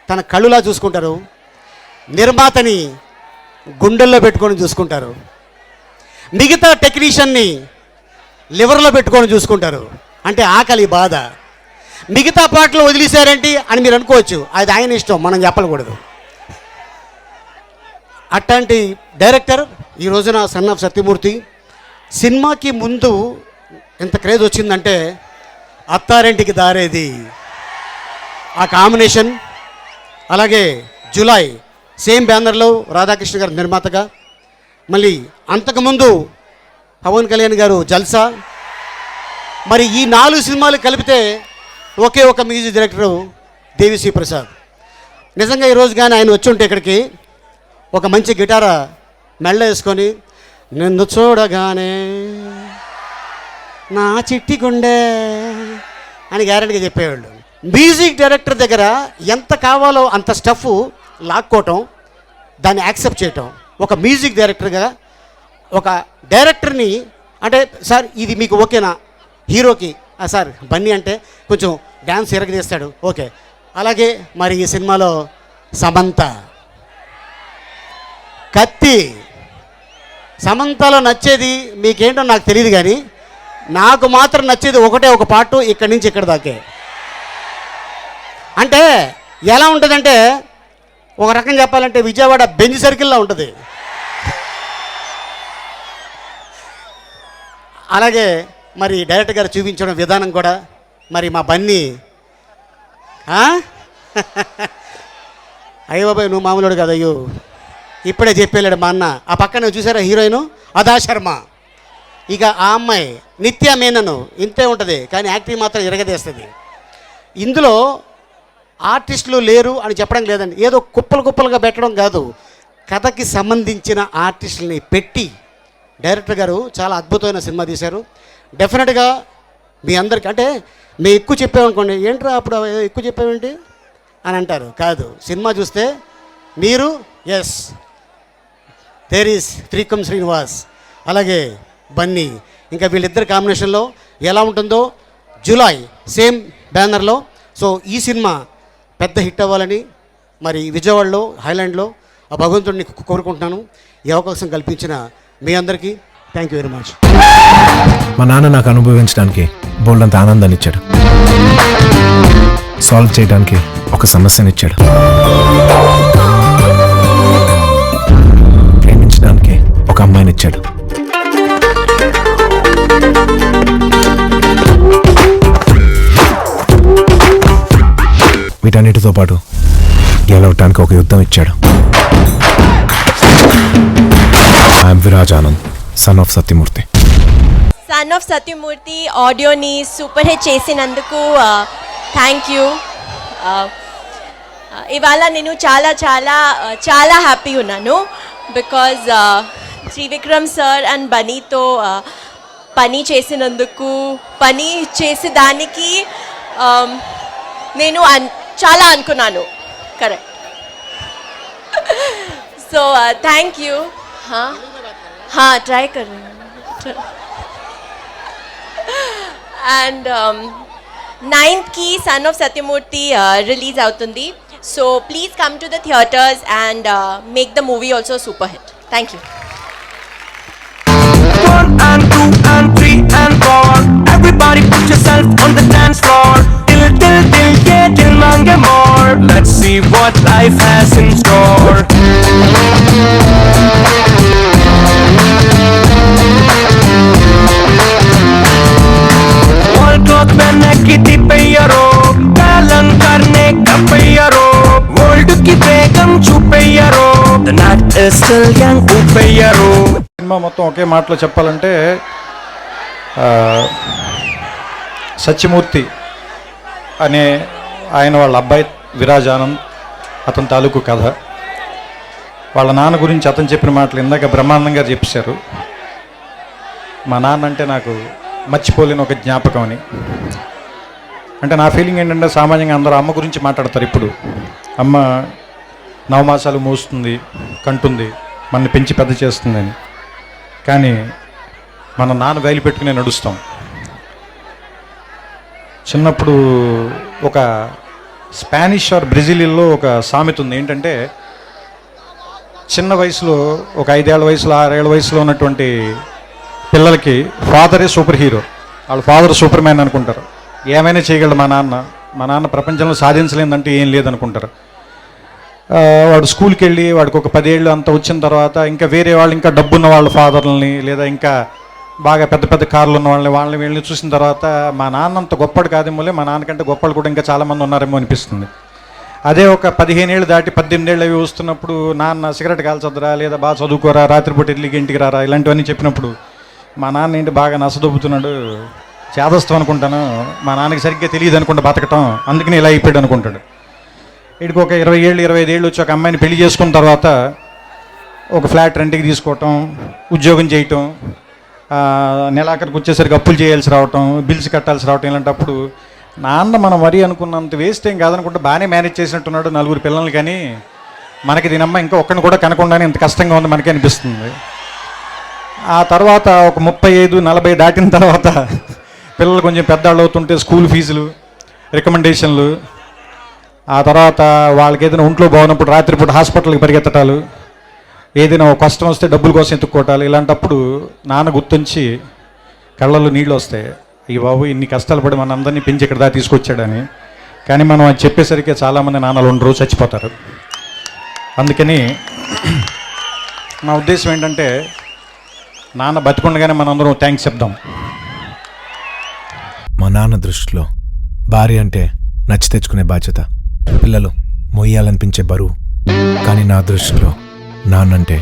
తన కళ్ళులా చూసుకుంటారు. నిర్మాతని గుండెల్లో పెట్టుకొని చూసుకుంటారు. మిగతా టెక్నీషియన్ని లివర్లో పెట్టుకొని చూసుకుంటారు. అంటే ఆకలి, బాధ. మిగతా పాటలు వదిలేశారేంటి అని మీరు అనుకోవచ్చు, అది ఆయన ఇష్టం, మనం చెప్పకూడదు. అట్లాంటి డైరెక్టర్ ఈ రోజున సన్ ఆఫ్ సత్యమూర్తి. సినిమాకి ముందు ఎంత క్రేజ్ వచ్చిందంటే అత్తారింటికి దారేది ఆ కాంబినేషన్, అలాగే జులై సేమ్ బ్యానర్లో రాధాకృష్ణ గారు నిర్మాతగా, మళ్ళీ అంతకుముందు పవన్ కళ్యాణ్ గారు జల్సా. మరి ఈ 4 సినిమాలు కలిపితే ఒకే ఒక మ్యూజిక్ డైరెక్టరు దేవిశ్రీ ప్రసాద్. నిజంగా ఈరోజు కానీ ఆయన వచ్చి ఉంటే ఇక్కడికి ఒక మంచి గిటార మెళ్ళ వేసుకొని నిన్ను చూడగానే నా చిట్టి గుండె అని గ్యారెంటీగా చెప్పేవాళ్ళు. మ్యూజిక్ డైరెక్టర్ దగ్గర ఎంత కావాలో అంత స్టఫ్ లాక్కోవటం, దాన్ని యాక్సెప్ట్ చేయటం. ఒక మ్యూజిక్ డైరెక్టర్గా ఒక డైరెక్టర్ని అంటే, సార్ ఇది మీకు ఓకేనా హీరోకి? సార్ బన్నీ అంటే కొంచెం డ్యాన్స్ ఎరగదీస్తాడు, ఓకే. అలాగే మరి ఈ సినిమాలో సమంత, కత్తి. సమంతలో నచ్చేది మీకేంటో నాకు తెలియదు, కానీ నాకు మాత్రం నచ్చేది ఒకటే ఒక పాటు, ఇక్కడి నుంచి ఇక్కడ దాకే. అంటే ఎలా ఉంటుందంటే ఒక రకం చెప్పాలంటే విజయవాడ బెంజ్ సర్కిల్లో ఉంటుంది. అలాగే మరి డైరెక్టర్ గారు చూపించడం విధానం కూడా మరి మా బన్నీ అయ్యో బాబాయ్ నువ్వు మామూలుడు కదా, అయ్యో ఇప్పుడే చెప్పేళ్ళాడు మా అన్న. ఆ పక్కన చూసారా హీరోయిన్ అదా శర్మ, ఇక ఆ అమ్మాయి నిత్య మేనను ఇంతే ఉంటుంది కానీ యాక్టింగ్ మాత్రం ఇరగదీస్తుంది. ఇందులో ఆర్టిస్టులు లేరు అని చెప్పడం లేదండి, ఏదో కుప్పలుగా పెట్టడం కాదు, కథకి సంబంధించిన ఆర్టిస్టులని పెట్టి డైరెక్టర్ గారు చాలా అద్భుతమైన సినిమా తీశారు. డెఫినెట్గా మీ అందరికీ అంటే మేము ఎక్కువ చెప్పామనుకోండి, ఏంట్రా అప్పుడు ఎక్కువ చెప్పామేంటి అని అంటారు. కాదు, సినిమా చూస్తే మీరు ఎస్ దేర్ ఈస్ త్రికం శ్రీనివాస్ అలాగే బన్నీ, ఇంకా వీళ్ళిద్దరి కాంబినేషన్లో ఎలా ఉంటుందో జూలై సేమ్ బ్యానర్లో. సో ఈ సినిమా పెద్ద హిట్ అవ్వాలని మరి విజయవాడలో హైలాండ్లో ఆ భగవంతుడిని కోరుకుంటున్నాను. ఈ అవకాశం కల్పించిన మీ అందరికీ థ్యాంక్ యూ వెరీ మచ్. మా నాన్న నాకు అనుభవించడానికి బోల్డంత ఆనందాన్ని ఇచ్చాడు, సాల్వ్ చేయడానికి ఒక సమస్యనిచ్చాడు, ప్రేమించడానికి ఒక అమ్మాయినిచ్చాడు. వీటన్నిటితో పాటు గెలవటానికి ఒక యుద్ధం ఇచ్చాడు. I'm Viraj Anand, son of Satyamurthy. Son of Satyamurthy ఆడియోని సూపర్ హిట్ చేసినందుకు థ్యాంక్ యూ. ఇవాళ నేను చాలా చాలా చాలా హ్యాపీ ఉన్నాను బికాజ్ త్రివిక్రమ్ సార్ అండ్ బనీతో పని చేసినందుకు, పని చేసేదానికి నేను చాలా అనుకున్నాను. కరెక్ట్. So thank you. हाँ ट्राई कर रही हूँ. एंड 9th की सन ऑफ सत्यमूर्ति रिलीज అవుతుంది. So please come to the theaters and make the movie also super hit. Thank you. 1 and 2 and 3 and 4 everybody put yourself on the dance floor. Till mange more. Let's see what life has in store. All cloth पहने की तिपैयरो, तालन करने का पैयरो, world की बेगम छुपैयरो, the night is still young upैयरो. Cinema మొత్తం ఒకే మాటలో చెప్పాలంటే సత్యమూర్తి అనే ఆయన వాళ్ళ అబ్బాయి విరాజ్ ఆనంద్, అతని తాలూకు కథ. వాళ్ళ నాన్న గురించి అతను చెప్పిన మాటలు ఇందాక బ్రహ్మానందం గారు చెప్పారు. మా నాన్న అంటే నాకు మర్చిపోలేని ఒక జ్ఞాపకం అని. అంటే నా ఫీలింగ్ ఏంటంటే సామాన్యంగా అందరూ అమ్మ గురించి మాట్లాడతారు. ఇప్పుడు అమ్మ 9 మాసాలు మోస్తుంది, కంటుంది, మనల్ని పెంచి పెద్ద చేస్తుందని. కానీ మన నాన్న వేలు పెట్టుకునే నడుస్తాం. చిన్నప్పుడు ఒక స్పానిష్ ఆర్ బ్రెజిలియన్లో ఒక సామెత ఉంది, ఏంటంటే చిన్న వయసులో ఒక 5 ఏళ్ల వయసులో 6 ఏళ్ల వయసులో ఉన్నటువంటి పిల్లలకి ఫాదరే సూపర్ హీరో, వాళ్ళ ఫాదర్ సూపర్ మ్యాన్ అనుకుంటారు. ఏమైనా చేయగలడు మా నాన్న ప్రపంచంలో సాధించలేదంటే ఏం లేదనుకుంటారు. వాడు స్కూల్కి వెళ్ళి వాడికి ఒక 10 ఏళ్ళు అంతా వచ్చిన తర్వాత ఇంకా వేరే వాళ్ళు ఇంకా డబ్బున్న వాళ్ళ ఫాదర్లని లేదా ఇంకా బాగా పెద్ద పెద్ద కార్లు ఉన్న వాళ్ళని వీళ్ళని చూసిన తర్వాత మా నాన్న అంత గొప్పడు కాదేమోలే, మా నాన్నకంటే గొప్పలు కూడా ఇంకా చాలామంది ఉన్నారేమో అనిపిస్తుంది. అదే ఒక 15 ఏళ్ళు దాటి 18 ఏళ్ళు అవి వస్తున్నప్పుడు నాన్న సిగరెట్ కాల్చొద్దురా, లేదా బాగా చదువుకోరా, రాత్రిపూట ఇల్లుకి ఇంటికి రారా, ఇలాంటివన్నీ చెప్పినప్పుడు మా నాన్న ఏంటి బాగా నసదొబ్బుతున్నాడు, చేదస్తాం అనుకుంటాను, మా నాన్నకి సరిగ్గా తెలియదు అనుకుంటా బతకటం, అందుకని ఇలా అయిపోయాడు అనుకుంటాడు. వీడికి ఒక 20 ఏళ్ళు 25 ఏళ్ళు వచ్చి ఒక అమ్మాయిని పెళ్లి చేసుకున్న తర్వాత ఒక ఫ్లాట్ రెంట్కి తీసుకోవటం, ఉద్యోగం చేయటం, నెలాఖరికి వచ్చేసరికి అప్పులు చేయాల్సి రావటం, బిల్స్ కట్టాల్సి రావటం, ఇలాంటప్పుడు నాన్న మనం మరీ అనుకున్నంత వేస్ట్ ఏం కాదనుకుంటే బాగానే మేనేజ్ చేసినట్టున్నాడు 4 పిల్లలు. కానీ మనకి దీనమ్మ ఇంకా ఒక్కడిని కూడా కనకుండానే ఇంత కష్టంగా ఉంది మనకి అనిపిస్తుంది. ఆ తర్వాత ఒక 35-40 దాటిన తర్వాత పిల్లలు కొంచెం పెద్దవాళ్ళు అవుతుంటే స్కూల్ ఫీజులు, రికమెండేషన్లు, ఆ తర్వాత వాళ్ళకి ఏదైనా ఒంట్లో బాగున్నప్పుడు రాత్రిపూట హాస్పిటల్కి పరిగెత్తటాలు, ఏదైనా ఒక కష్టం వస్తే డబ్బుల కోసం ఎత్తుక్కోవటాలు, ఇలాంటప్పుడు నాన్న గుర్తుంచి కళ్ళల్లో నీళ్ళు వస్తాయి. అయ్యి బాబు ఇన్ని కష్టాలు పడి మన అందరినీ పెంచి ఇక్కడ దాకా తీసుకొచ్చాడని. కానీ మనం అది చెప్పేసరికి చాలామంది నాన్నలు ఉన్న రోజు చచ్చిపోతారు. అందుకని నా ఉద్దేశం ఏంటంటే నాన్న బతికుండగానే మనందరం థ్యాంక్స్ చెప్దాం. మా నాన్న దృష్టిలో భార్య అంటే నచ్చి తెచ్చుకునే బాధ్యత, పిల్లలు మొయ్యాలనిపించే బరువు. కానీ నా దృష్టిలో నాన్నంటే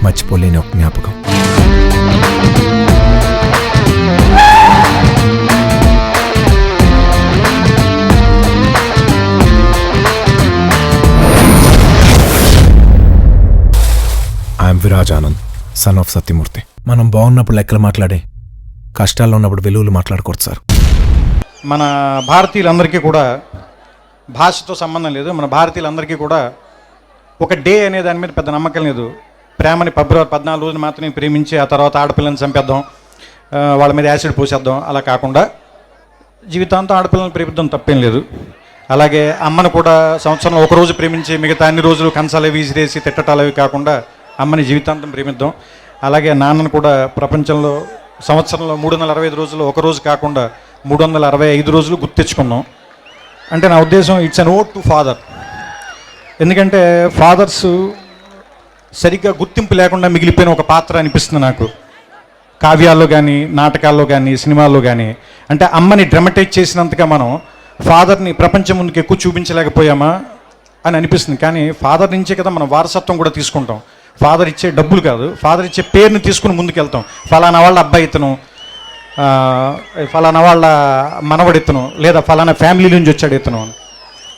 మర్చిపోలేని ఒక జ్ఞాపకం. I'm Viraj Anand, son of Satyamurthy. మనం బాగున్నప్పుడు లెక్కలు మాట్లాడే, కష్టాల్లో ఉన్నప్పుడు విలువలు మాట్లాడకూడదు సార్. మన భారతీయులందరికీ కూడా భాషతో సంబంధం లేదు. మన భారతీయులందరికీ కూడా ఒక డే అనే దాని మీద పెద్ద నమ్మకం లేదు. ప్రేమని ఫిబ్రవరి 14 రోజులు మాత్రమే ప్రేమించి ఆ తర్వాత ఆడపిల్లని చంపేద్దాం, వాళ్ళ మీద యాసిడ్ పోసేద్దాం, అలా కాకుండా జీవితాంతం ఆడపిల్లని ప్రేమిద్దాం, తప్పేం లేదు. అలాగే అమ్మను కూడా సంవత్సరంలో ఒక రోజు ప్రేమించి మిగతా అన్ని రోజులు కంచాలు విసిరేసి తిట్టటాలు అవి కాకుండా అమ్మని జీవితాంతం ప్రేమిద్దాం. అలాగే నాన్నను కూడా ప్రపంచంలో సంవత్సరంలో 365 రోజులు ఒక రోజు కాకుండా 365 రోజులు గుర్తించుకుందాం. అంటే నా ఉద్దేశం it's an vote to father. ఎందుకంటే ఫాదర్స్ సరిగ్గా గుర్తింపు లేకుండా మిగిలిపోయిన ఒక పాత్ర అనిపిస్తుంది నాకు, కావ్యాల్లో కానీ నాటకాల్లో కానీ సినిమాల్లో కానీ. అంటే అమ్మని డ్రమటైజ్ చేసినంతగా మనం ఫాదర్ని ప్రపంచం ముందుకు ఎక్కువ చూపించలేకపోయామా అని అనిపిస్తుంది. కానీ ఫాదర్ నుంచే కదా మనం వారసత్వం కూడా తీసుకుంటాం. ఫాదర్ ఇచ్చే డబ్బులు కాదు, ఫాదర్ ఇచ్చే పేరుని తీసుకుని ముందుకెళ్తాం. ఫలానా వాళ్ళ అబ్బాయి ఇతను, ఫలానా వాళ్ళ మనవడు ఇతను, లేదా ఫలానా ఫ్యామిలీ నుంచి వచ్చాడు ఇతను.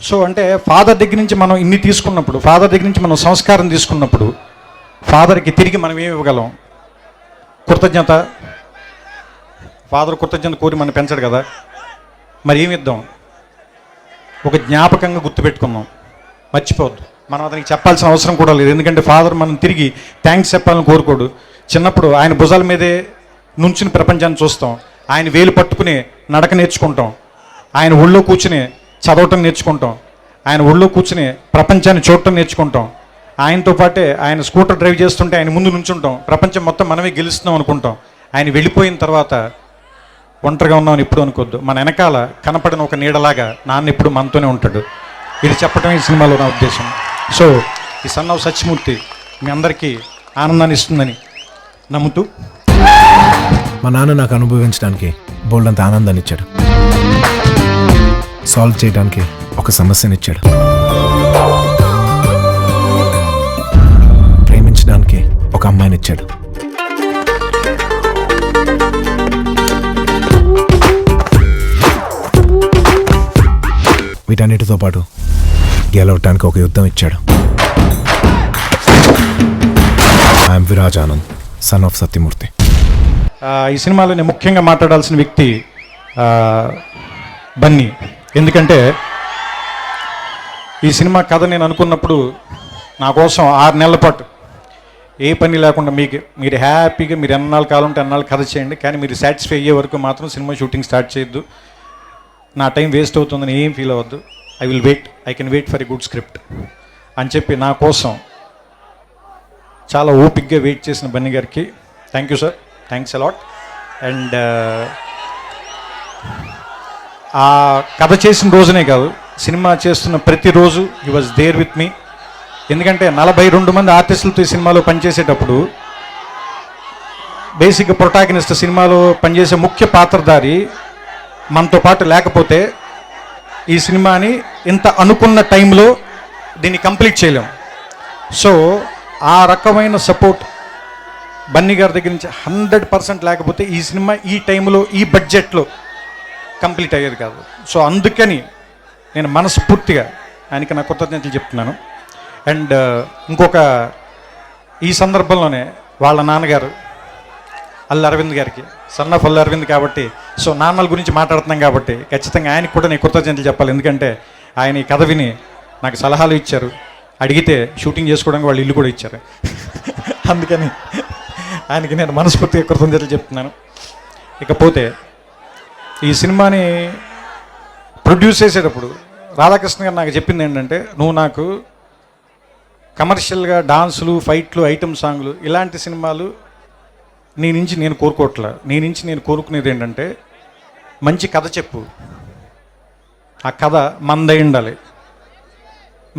సో అంటే ఫాదర్ దగ్గర నుంచి మనం ఇన్ని తీసుకున్నప్పుడు, ఫాదర్ దగ్గర నుంచి మనం సంస్కారం తీసుకున్నప్పుడు ఫాదర్కి తిరిగి మనం ఏమి ఇవ్వగలం? కృతజ్ఞత. ఫాదర్ కృతజ్ఞత కోరి మనం పెంచాడు కదా, మరి ఏమి ఇద్దాం? ఒక జ్ఞాపకంగా గుర్తుపెట్టుకుందాం, మర్చిపోవద్దు. మనం అతనికి చెప్పాల్సిన అవసరం కూడా లేదు. ఎందుకంటే ఫాదర్ మనం తిరిగి థ్యాంక్స్ చెప్పాలని కోరుకోడు. చిన్నప్పుడు ఆయన భుజాల మీదే నుంచుని ప్రపంచాన్ని చూస్తాం, ఆయన వేలు పట్టుకుని నడక నేర్చుకుంటాం, ఆయన ఒళ్ళో కూర్చుని చదవటం నేర్చుకుంటాం, ఆయన ఒళ్ళో కూర్చుని ప్రపంచాన్ని చూడటం నేర్చుకుంటాం. ఆయనతో పాటే ఆయన స్కూటర్ డ్రైవ్ చేస్తుంటే ఆయన ముందు నుంచుంటాం, ప్రపంచం మొత్తం మనమే గెలుస్తున్నాం అనుకుంటాం. ఆయన వెళ్ళిపోయిన తర్వాత ఒంటరిగా ఉన్నామని ఎప్పుడు అనుకోవద్దు. మన వెనకాల కనపడిన ఒక నీడలాగా నాన్న ఎప్పుడు మనతోనే ఉంటాడు. ఇది చెప్పటమే ఈ సినిమాలో నా ఉద్దేశం. సో ఈ సన్ ఆఫ్ సత్యమూర్తి మీ అందరికీ ఆనందాన్ని ఇస్తుందని నమ్ముతూ, మా నాన్న నాకు అనుభవించడానికి బోల్డంత ఆనందాన్ని ఇచ్చాడు, సాల్వ్ చేయడానికి ఒక సమస్యనిచ్చాడు, ప్రేమించడానికి ఒక అమ్మాయినిచ్చాడు. వీటన్నిటితో పాటు గెలవటానికి ఒక యుద్ధం ఇచ్చాడు. I'm Viraj Anand, son of Satyamurthy. ఈ సినిమాలో నేను ముఖ్యంగా మాట్లాడాల్సిన వ్యక్తి బన్నీ. ఎందుకంటే ఈ సినిమా కథ నేను అనుకున్నప్పుడు నా కోసం 6 నెలల పాటు ఏ పని లేకుండా మీరు హ్యాపీగా మీరు ఎన్నాళ్ళు కాలం ఉంటే అన్నాళ్ళు కథ చేయండి, కానీ మీరు సాటిస్ఫై అయ్యే వరకు మాత్రం సినిమా షూటింగ్ స్టార్ట్ చేయొద్దు, నా టైం వేస్ట్ అవుతుందని ఏం ఫీల్ అవ్వద్దు, I will wait, I can wait for a good script అని చెప్పి నా కోసం చాలా ఓపిక్గా వెయిట్ చేసిన బన్నీ గారికి thank you sir, thanks a lot. And ఆ కథ చేసిన రోజునే కాదు, సినిమా చేస్తున్న ప్రతిరోజు he was there with me. ఎందుకంటే 42 మంది ఆర్టిస్టులతో ఈ సినిమాలో పనిచేసేటప్పుడు బేసిక్గా ప్రొటాగనిస్ట్, సినిమాలో పనిచేసే ముఖ్య పాత్రధారి మనతో పాటు లేకపోతే ఈ సినిమాని ఇంత అనుకున్న టైంలో దీన్ని కంప్లీట్ చేయలేం. సో ఆ రకమైన సపోర్ట్ బన్నీ గారి దగ్గర నుంచి 100% లేకపోతే ఈ సినిమా ఈ టైంలో ఈ బడ్జెట్లో కంప్లీట్ అయ్యేది కాదు. సో అందుకని నేను మనస్ఫూర్తిగా ఆయనకి నా కృతజ్ఞతలు చెప్తున్నాను. అండ్ ఇంకొక ఈ సందర్భంలోనే వాళ్ళ నాన్నగారు అల్లు అరవింద్ గారికి, సన్ ఆఫ్ అల్లు అరవింద్ కాబట్టి, సో నాన్నల గురించి మాట్లాడుతున్నాం కాబట్టి ఖచ్చితంగా ఆయనకు కూడా నేను కృతజ్ఞతలు చెప్పాలి. ఎందుకంటే ఆయన ఈ కథ విని నాకు సలహాలు ఇచ్చారు, అడిగితే షూటింగ్ చేసుకోవడానికి వాళ్ళు ఇల్లు కూడా ఇచ్చారు. అందుకని ఆయనకి నేను మనస్ఫూర్తిగా కృతజ్ఞతలు చెప్తున్నాను. ఇకపోతే ఈ సినిమాని ప్రొడ్యూస్ చేసేటప్పుడు రాధాకృష్ణ గారు నాకు చెప్పింది ఏంటంటే, నువ్వు నాకు కమర్షియల్గా డాన్సులు, ఫైట్లు, ఐటమ్ సాంగ్లు ఇలాంటి సినిమాలు నీ నుంచి నేను కోరుకోవట్లా, నీ నుంచి నేను కోరుకునేది ఏంటంటే మంచి కథ చెప్పు, ఆ కథ మనదై ఉండాలి,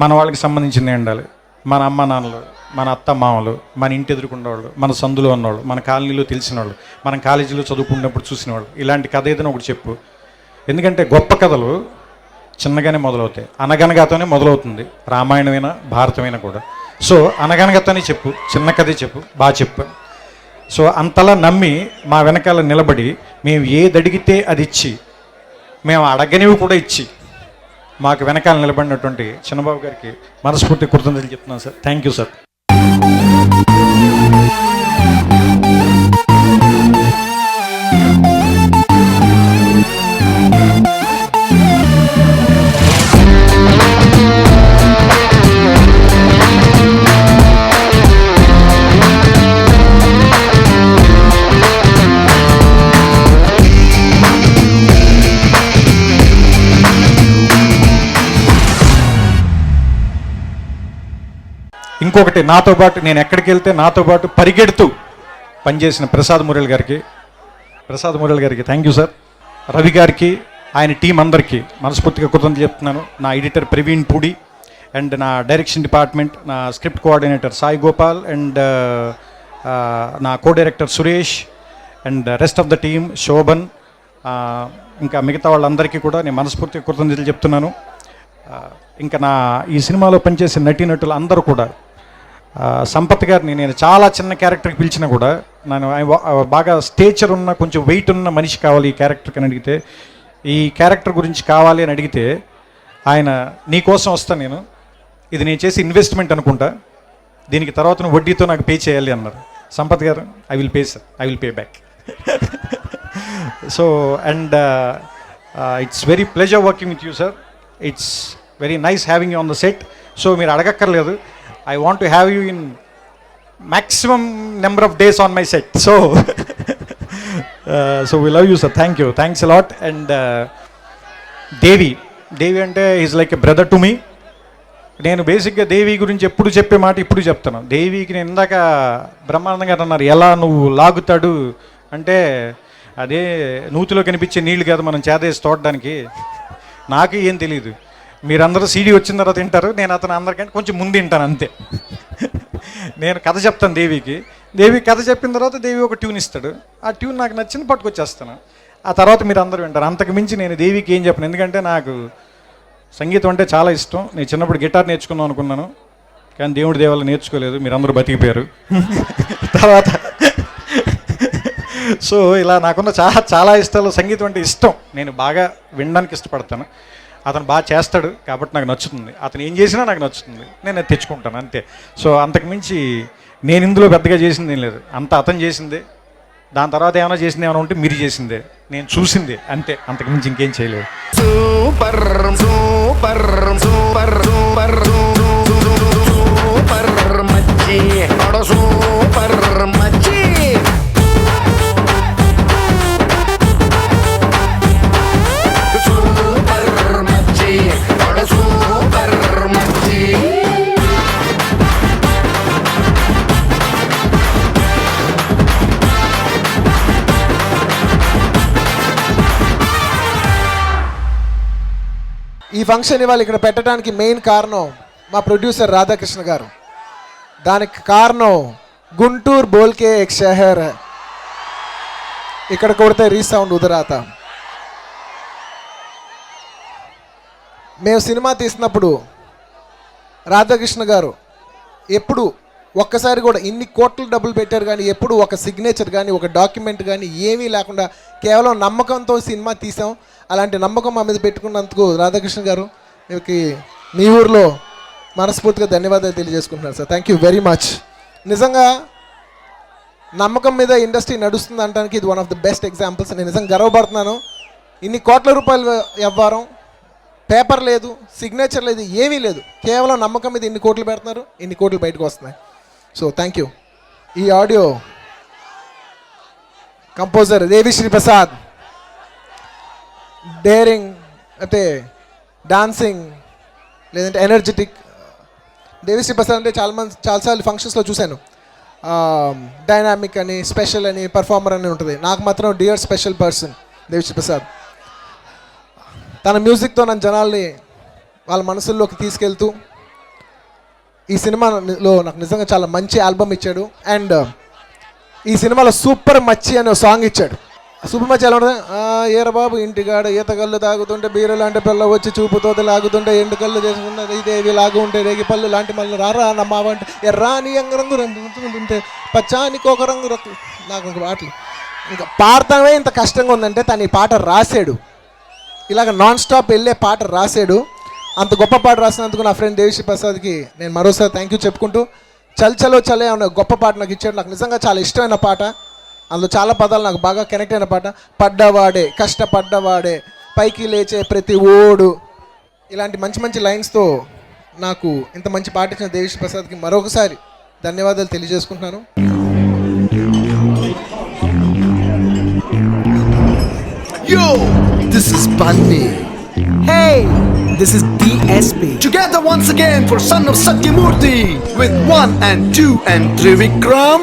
మన వాళ్ళకి సంబంధించిందే ఉండాలి. మన అమ్మ నాన్నలు, మన అత్త మామలు, మన ఇంటి ఎదుర్కొన్నవాళ్ళు, మన సందులో ఉన్నవాళ్ళు, మన కాలనీలో తెలిసిన వాళ్ళు, మనం కాలేజీలో చదువుకున్నప్పుడు చూసిన వాళ్ళు, ఇలాంటి కథ ఏదైనా ఒకటి చెప్పు. ఎందుకంటే గొప్ప కథలు చిన్నగానే మొదలవుతాయి. అనగనగాతోనే మొదలవుతుంది, రామాయణమైనా భారతమైనా కూడా. సో అనగనగాతోనే చెప్పు, చిన్న కథే చెప్పు, బాగా చెప్పు. సో అంతలా నమ్మి మా వెనకాల నిలబడి మేము ఏది అడిగితే అది ఇచ్చి, మేము అడగనివి కూడా ఇచ్చి మాకు వెనకాల నిలబడినటువంటి చిన్నబాబు గారికి మనస్ఫూర్తి కృతజ్ఞతలు చెప్తున్నాను సార్. Thank you sir. ఇంకొకటి, నాతో పాటు నేను ఎక్కడికి వెళ్తే నాతో పాటు పరిగెడుతూ పనిచేసిన ప్రసాద్ మురళి గారికి థ్యాంక్ యూ సార్. రవి గారికి, ఆయన టీం అందరికీ మనస్ఫూర్తిగా కృతజ్ఞతలు చెప్తున్నాను. నా ఎడిటర్ ప్రవీణ్ పూడి అండ్ నా డైరెక్షన్ డిపార్ట్మెంట్, నా script coordinator Sai Gopal and నా co director Suresh and rest of the team Shobhan, ఇంకా మిగతా వాళ్ళందరికీ కూడా నేను మనస్ఫూర్తిగా కృతజ్ఞతలు చెప్తున్నాను. ఇంకా నా ఈ సినిమాలో పనిచేసే నటీనటులు అందరూ కూడా, సంపత్ గారిని నేను చాలా చిన్న క్యారెక్టర్కి పిలిచినా కూడా, నేను బాగా స్టేచర్ ఉన్న కొంచెం వెయిట్ ఉన్న మనిషి కావాలి ఈ క్యారెక్టర్కి అని అడిగితే, ఈ క్యారెక్టర్ గురించి కావాలి అని అడిగితే ఆయన నీ కోసం వస్తాను, నేను ఇది నేను చేసి ఇన్వెస్ట్మెంట్ అనుకుంటా, దీనికి తర్వాత నువ్వు వడ్డీతో నాకు పే చేయాలి అన్నారు. సంపత్ గారు, I will pay sir, I will pay back. So and it's very pleasure working with you sir. It's very nice having you on the set. So మీరు అడగక్కర్లేదు, I want to have you in maximum number of days on my set. So, so we love you, sir. Thank you. Thanks a lot. And Devi ante is like a brother to me. నేను బేసిక్గా దేవి గురించి ఎప్పుడు చెప్పే మాట ఇప్పుడు చెప్తాను. దేవికి నేను ఇందాక బ్రహ్మానందం గారు అన్నారు, ఎలా నువ్వు లాగుతాడు అంటే, అదే నూతిలో కనిపించే నీళ్ళు కాదు మనం చేదేసి తోడడానికి. నాకు ఏం తెలియదు. మీరందరూ సీడీ వచ్చిన తర్వాత తింటారు, నేను అతను అందరికంటే కొంచెం ముందు తింటాను అంతే. నేను కథ చెప్తాను దేవికి, దేవి కథ చెప్పిన తర్వాత దేవి ఒక ట్యూన్ ఇస్తాడు, ఆ ట్యూన్ నాకు నచ్చింది పట్టుకొచ్చేస్తాను, ఆ తర్వాత మీరు అందరూ వింటారు. అంతకు మించి నేను దేవికి ఏం చెప్పను, ఎందుకంటే నాకు సంగీతం అంటే చాలా ఇష్టం. నేను చిన్నప్పుడు గిటార్ నేర్చుకుందాం అనుకున్నాను, కానీ దేవుడి దేవాలు నేర్చుకోలేదు, మీరందరూ బతికిపోయారు. తర్వాత సో ఇలా నాకున్న చాలా ఇష్టాలు, సంగీతం అంటే ఇష్టం, నేను బాగా వినడానికి ఇష్టపడతాను. అతను బాగా చేస్తాడు కాబట్టి నాకు నచ్చుతుంది, అతను ఏం చేసినా నాకు నచ్చుతుంది, నేను అది తెచ్చుకుంటాను అంతే. సో అంతకుమించి నేను ఇందులో పెద్దగా చేసింది ఏం లేదు, అంత అతను చేసిందే. దాని తర్వాత ఏమైనా చేసింది ఏమైనా ఉంటే మీరు చేసిందే, నేను చూసిందే అంతే, అంతకుమించి ఇంకేం చేయలేదు. Super super super super super మచ్చి సూపర్ మచ్చి. ఈ ఫంక్షన్ ఇవాళ ఇక్కడ పెట్టడానికి మెయిన్ కారణం మా ప్రొడ్యూసర్ రాధాకృష్ణ గారు. దానికి కారణం గుంటూరు బోల్కే ఎక్ షహర్, ఇక్కడ కొడితే రీసౌండ్ ఉదరాత. మేము సినిమా తీసినప్పుడు రాధాకృష్ణ గారు ఎప్పుడు ఒక్కసారి కూడా ఇన్ని కోట్లు డబ్బులు పెట్టారు, కానీ ఎప్పుడు ఒక సిగ్నేచర్ కానీ ఒక డాక్యుమెంట్ కానీ ఏమీ లేకుండా కేవలం నమ్మకంతో సినిమా తీసాం. అలాంటి నమ్మకం మా మీద పెట్టుకున్నందుకు రాధాకృష్ణ గారు మీకు మీ ఊర్లో మనస్ఫూర్తిగా ధన్యవాదాలు తెలియజేసుకుంటున్నారు sir. Thank you very much. నిజంగా నమ్మకం మీద ఇండస్ట్రీ నడుస్తుంది అనడానికి ఇది one of the best examples. నేను నిజంగా గర్వపడుతున్నాను. ఇన్ని కోట్ల రూపాయలు వ్యవహారం, పేపర్ లేదు, సిగ్నేచర్ లేదు, ఏమీ లేదు, కేవలం నమ్మకం మీద ఇన్ని కోట్లు పెడుతున్నారు, ఇన్ని కోట్లు బయటకు వస్తున్నాయి. So thank you. ఈ audio composer Devi Sri Prasad, daring అంటే డాన్సింగ్ లేదంటే ఎనర్జెటిక్. దేవిశ్రీ ప్రసాద్ అంటే చాలాసార్లు ఫంక్షన్స్లో చూశాను, డైనామిక్ అని, స్పెషల్ అని, పర్ఫార్మర్ అని ఉంటుంది. నాకు మాత్రం dear special person Devi Sri Prasad. తన మ్యూజిక్తో నన్ను జనాల్ని వాళ్ళ మనసుల్లోకి తీసుకెళ్తూ ఈ సినిమాలో నాకు నిజంగా చాలా మంచి ఆల్బమ్ ఇచ్చాడు. అండ్ ఈ సినిమాలో సూపర్ మచ్చి అనే సాంగ్ ఇచ్చాడు. సూపర్ మచ్చి ఎలా ఉంటుంది, ఏర బాబు ఇంటికాడ ఈత కళ్ళు తాగుతుంటే బీర లాంటి పిల్ల వచ్చి చూపుతో లాగుతుంటే ఎండు కళ్ళు చేసుకుంటే ఇదేవి లాగు ఉంటే రేగి పళ్ళు లాంటి మళ్ళీ రారా నమ్మావంటే ఎర్రాని రంగు ఉంటే పచ్చానికి ఒక రంగు నాకు ఇంక పాటలు ఇంకా పాడతామే ఇంత కష్టంగా ఉందంటే తను ఈ పాట రాశాడు. ఇలాగ నాన్ స్టాప్ వెళ్ళే పాట రాశాడు. అంత గొప్ప పాట రాసినందుకు నా ఫ్రెండ్ దేవిశ్రీ ప్రసాద్కి నేను మరోసారి థ్యాంక్ యూ చెప్పుకుంటూ, చల్ చలో చలే అనే గొప్ప పాట నాకు ఇచ్చాడు. నాకు నిజంగా చాలా ఇష్టమైన పాట. అందులో చాలా పదాలు నాకు బాగా కనెక్ట్ అయిన పాట. పడ్డవాడే కష్టపడ్డవాడే పైకి లేచే ప్రతి ఓడు, ఇలాంటి మంచి మంచి లైన్స్తో నాకు ఇంత మంచి పాట ఇచ్చిన దేవిశ్రీ ప్రసాద్కి మరొకసారి ధన్యవాదాలు తెలియజేసుకుంటున్నాను. Yo, this is Bunny. Hey, this is DSP. Together once again for Son of Satyamurthy with 1 and 2 and Trivikram.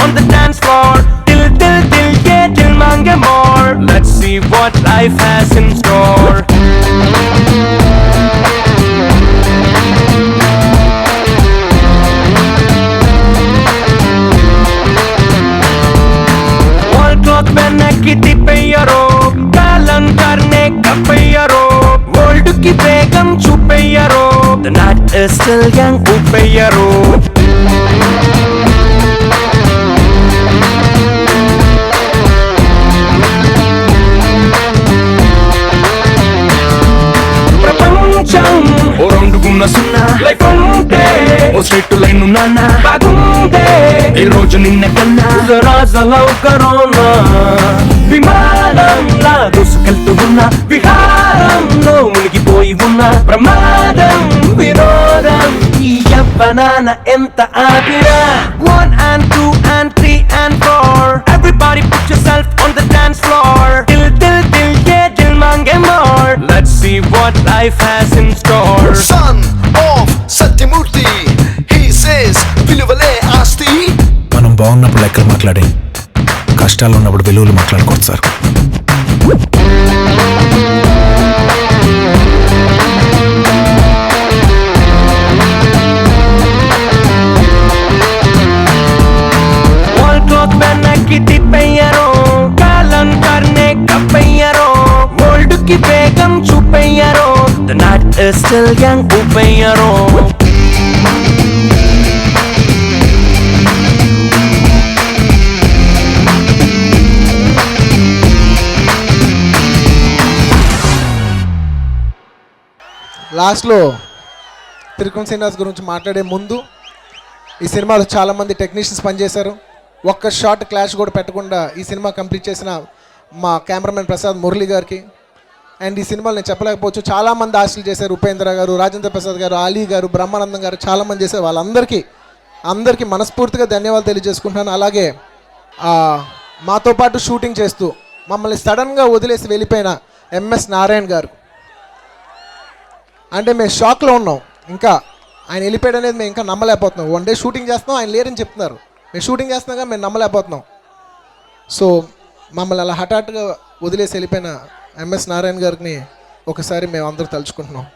On the dance floor, till, yeah, till mange more. Let's see what life has in store. Wall clock पहने की तिपैयरो, कालन करने का पैयरो, world की बेगम छुपैयरो, the night is still young upैयरो. ఓ రౌండుకున్న సున్నా life ఉంటే ఓ స్ట్రెయిట్ లైన్ నాన్న బాగుందే ఈ రోజు నిన్న కన్నా రాజలవ్ కరోనా విమానంలా దూసుకెళ్తూ ఉన్న విహారంలో మునిగిపోయి ఉన్న ప్రమాదం వినోదం ఈ యవ్వనాన ఎంత ఆపిరా 1 and 2 and 3 and 4 everybody put yourself on the dance floor till yeah till mange more let's see what life has in store Son of Satyamurthy, he says viluvale asti. మనం బాగున్నప్పుడు లెక్కలు మాట్లాడి కష్టాలు ఉన్నప్పుడు విలువలు మాట్లాడుకోవచ్చు సార్. Wall clock पहने की तिपैयरो, कालन करने का पैयरो, world की बेगम छुपैयरो, the night is still young upैयरो. లాస్ట్లో త్రికోణ శ్రీనివాస్ గురించి మాట్లాడే ముందు ఈ సినిమాలో చాలామంది టెక్నీషియన్స్ పనిచేశారు. ఒక్క షార్ట్ క్లాష్ కూడా పెట్టకుండా ఈ సినిమా కంప్లీట్ చేసిన మా కెమెరామెన్ ప్రసాద్ మురళి గారికి అండ్ ఈ సినిమాలు నేను చెప్పలేకపోవచ్చు చాలామంది ఆశలు చేశారు. ఉపేంద్ర గారు, రాజేంద్ర ప్రసాద్ గారు, ఆలీ గారు, బ్రహ్మానందం గారు చాలామంది చేశారు. వాళ్ళందరికీ మనస్ఫూర్తిగా ధన్యవాదాలు తెలియజేసుకుంటున్నాను. అలాగే మాతో పాటు షూటింగ్ చేస్తూ మమ్మల్ని సడన్గా వదిలేసి వెళ్ళిపోయిన ఎంఎస్ నారాయణ గారు, అంటే మేము షాక్లో ఉన్నాం. ఇంకా ఆయన వెళ్ళిపోయాడు అనేది మేము ఇంకా నమ్మలేకపోతున్నాం. 1 డే షూటింగ్ చేస్తున్నాం, ఆయన లేరని చెప్తున్నారు. మేము షూటింగ్ చేస్తున్నాగా మేము నమ్మలేకపోతున్నాం. సో మమ్మల్ని అలా హఠాత్తుగా వదిలేసి వెళ్ళిపోయిన ఎంఎస్ నారాయణ గారిని ఒకసారి మేము అందరూ తలుచుకుంటున్నాం.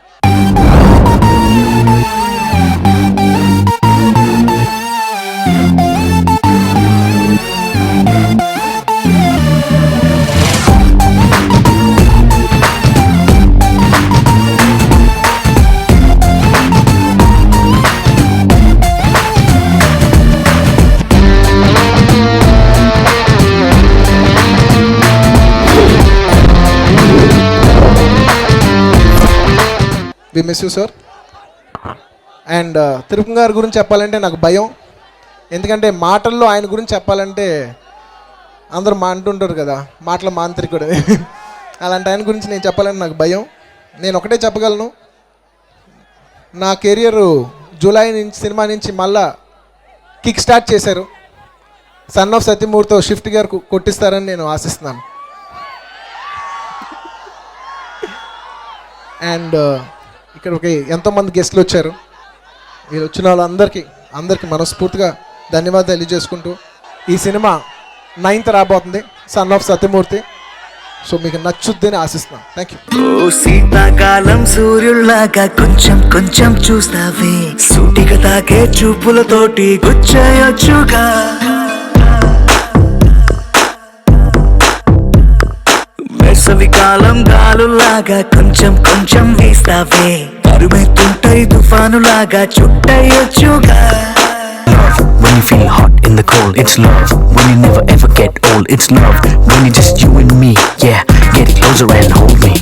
We miss you sir. And Tirupati గారి గురించి చెప్పాలంటే నాకు భయం. ఎందుకంటే మాటల్లో ఆయన గురించి చెప్పాలంటే అందరూ అంటుంటారు కదా మాటల మాంత్రికుడు, అలాంటి ఆయన గురించి నేను చెప్పాలంటే నాకు భయం. నేను ఒకటే చెప్పగలను, నా కెరియర్ జూలై నుంచి సినిమా నుంచి మళ్ళా కిక్ స్టార్ట్ చేశారు. సన్ ఆఫ్ సత్యమూర్తితో షిఫ్ట్ గారు కొట్టిస్తారని నేను ఆశిస్తున్నాను. అండ్ ఇక్కడికి ఎంతోమంది గెస్ట్లు వచ్చారు. మీరు వచ్చిన వాళ్ళందరికీ మనస్ఫూర్తిగా ధన్యవాదాలు తెలియజేసుకుంటూ ఈ సినిమా 9th రాబోతుంది, సన్ ఆఫ్ సత్యమూర్తి. సో మీకు నచ్చుద్దని ఆశిస్తున్నాను. Thank you. ఓ శీతాకాలం సూర్యుల్లాగా కొంచెం కొంచెం చూస్తావే, సూటిగా తాకే చూపులతోటి గుచ్చేయొచ్చుగా. వేసవి కాలం గాలులాగా కొంచెం కొంచెం వీస్తావే, తరుమెత్తుంటాయి తుఫానులాగా చుట్టయొచ్చుగా. When you feel hot in the cold, it's love. When you never ever get old, it's love. When you just you and me, yeah, get closer and hold me.